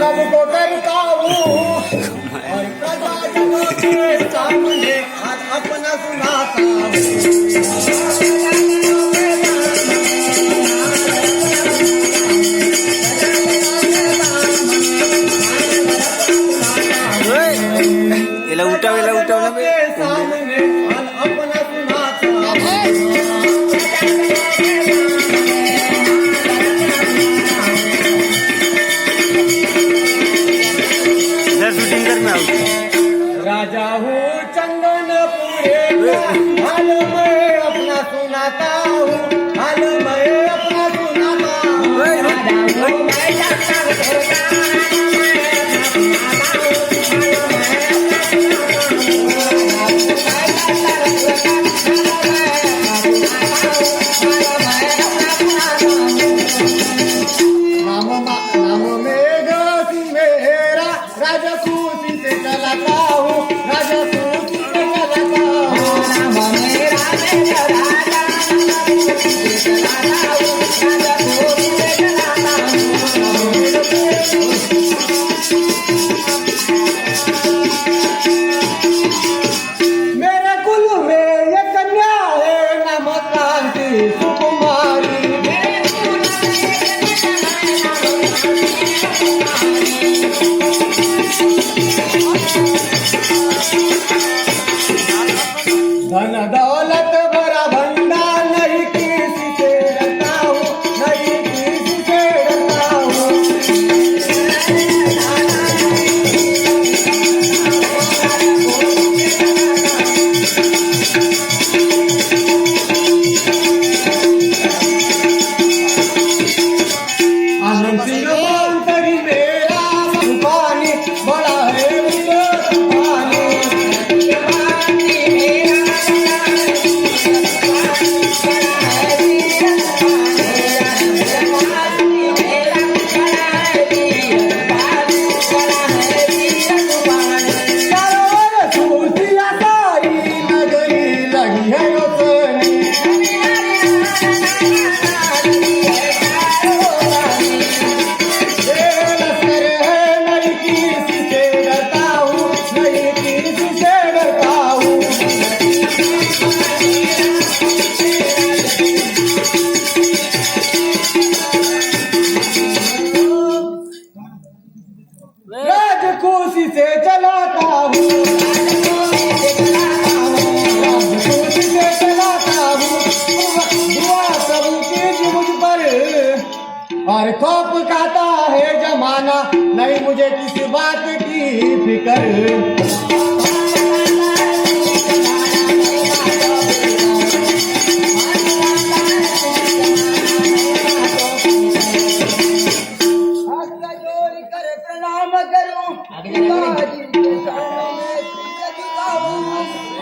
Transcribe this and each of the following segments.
सबको करता हूँ और प्रजा के सामने आज अपना सुनाता हूँ। याला उठाव के सामने आज अपना सुनाता हूँ। शूटिंग कर मैं राजा हूँ चंदनपुरे का, हाल मैं अपना सुनाता हूँ, हाल मैं अपना सुनाता हूँ। राजा हूँ मैं चंदनपुर का, नाम मेरा मेरा राजा खुशी से चलाता हूँ, राजा खुशी से चलाता हूँ। नाम मेरा राजा खुशी से चलाता हूँ, राजा खुशी से चलाता हूँ। मेरे कुल में ये कन्या है नाम क्रांति सुकुमारी। धन दौलत भरा भंडार नहीं किसी से डरता हूँ, नहीं किसी से डरता हूँ। आनंद सिंह मानसरी मेरा पानी बड़ा है पानी। खुशी से चलाता हूँ, खुशी से चलाता हूँ। दुआ सबकी मुझ पर और खौफ खाता है जमाना, नहीं मुझे किसी बात की फिक्र। प्रणाम करूं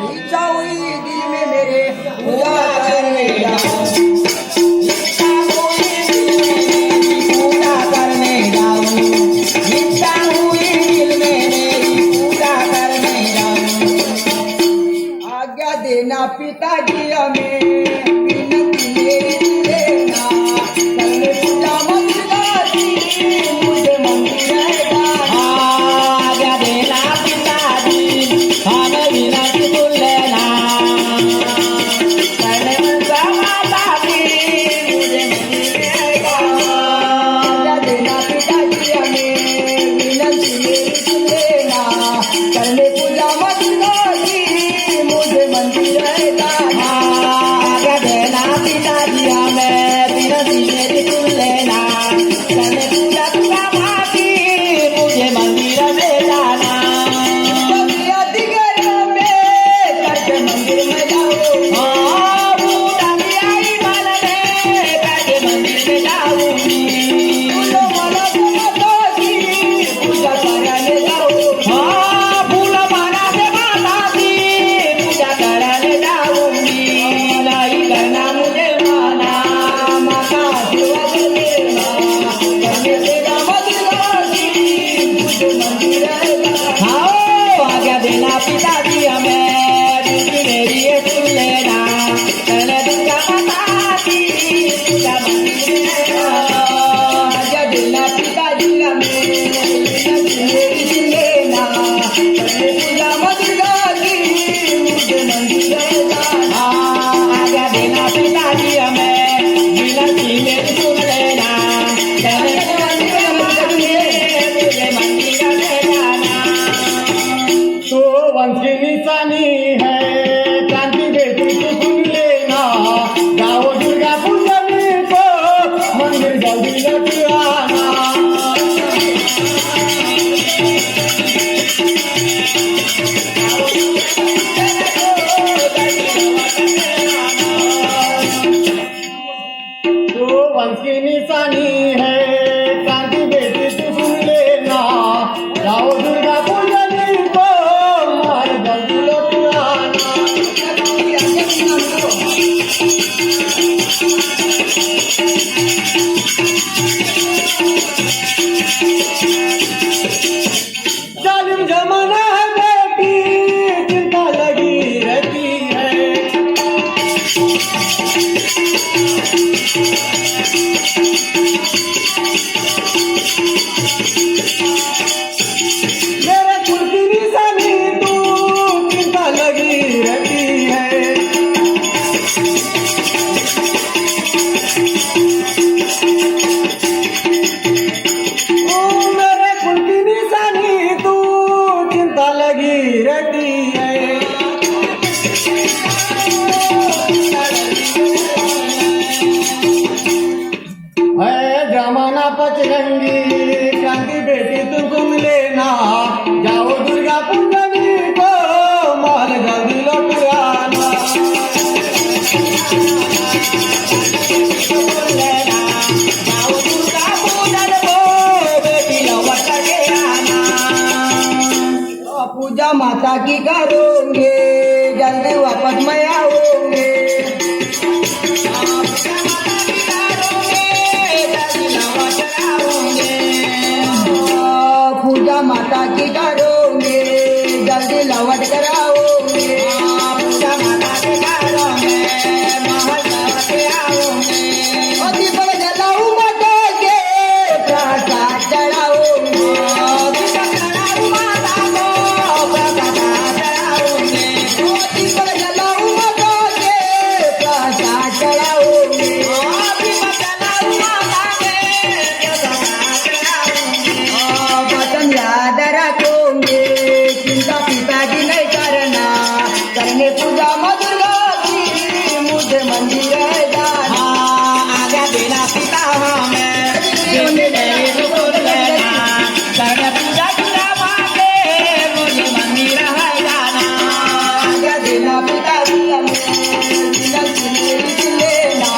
इच्छा हुई दिल में मेरे पूजा करने जाऊं, पूजा करने जाऊं, इच्छा हुई दिल में मेरी पूजा देना पिताजी हमें विनती मेरी सुन लेना चले मुझे मंदिर में जाना तो वंश की निशानी है क्रांति बेटी को सुन लेना जाओ दुर्गा पूजनी को मंदिर जल्दी लौट आना वंश की निशानी है क्रांति बेटी तू सुन लेना जाओ दुर्गा पूजनी को मार जल्दी लौट आना जालिम जमाना है बेटी चिंता लगी रहती है मेरे कुल की निशानी तू चिंता लगी रहती है ओ मेरे कुल की निशानी तू चिंता लगी रहती है जमाना पचरंगी क्रांति बेटी तू घूम लेना जाओ दुर्गा पूजनी को माल जल्दी लौट आना जाओ दुर्गा पूजन को बेटी लौट के आना पूजा माता की करोगे जल्दी वापस मैं आऊंगे पूजा माता की करोगे जल्दी लौट कर आओगे पूजा माता की करोगे महल लौट के आओगे और दीपक जलाऊं माता के प्रसाद चढ़ाऊंगे दीपक जलाऊं माता को प्रसाद चढ़ाऊंगे दीपक जलाऊं माता के प्रसाद चढ़ाऊंगे दीपक जलाऊं माता के प्रसाद चढ़ाऊंगे वचन याद रखोगे चिंता पिताजी नहीं करना करने पूजा दुर्गा की मुझे मंदिर जाना आज्ञा देना पिता हमें बोल लेना करने पूजा दुर्गा माँ के मुझे मंदिर जाना आज्ञा देना पिताजी हमें लेना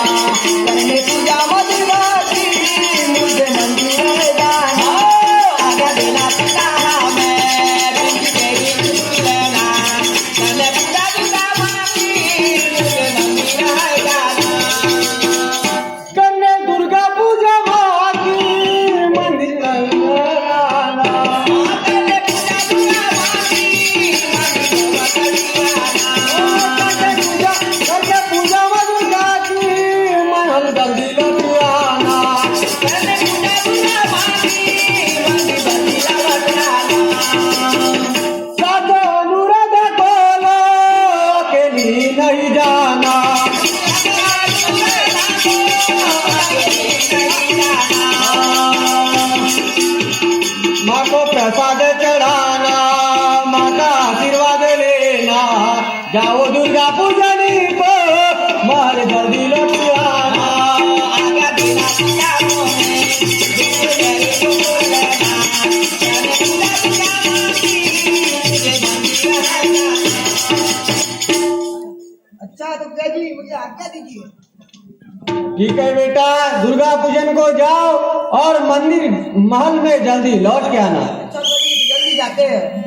करने पूजा दुर्गा की मुझे मंदिर जाना आज्ञा देना पिता हमें लेना करने पूजा दुर्गा माँ की मुझे मंदिर जाना करने दुर्गा पूजा माँ की मंदिर जाना करने पूजा दुर्गा माँ की करके पूजा दुर्गा की महल जल्दी लौट आना करने पूजा दुर्गा माँ की मंदिर जल्दी लौट आना साधो अनुराध बोलो अकेली नहीं जाना माँ को प्रसाद चढ़ाना माँ का आशीर्वाद लेना जाओ दुर्गा पूजनी को महल जल्दी लौट आना आज्ञा देना पिता अच्छा तो क्या जी मुझे आज्ञा दीजिए ठीक है बेटा दुर्गा पूजन को जाओ और मंदिर महल में जल्दी लौट के आना अच्छा जल्दी जाते हैं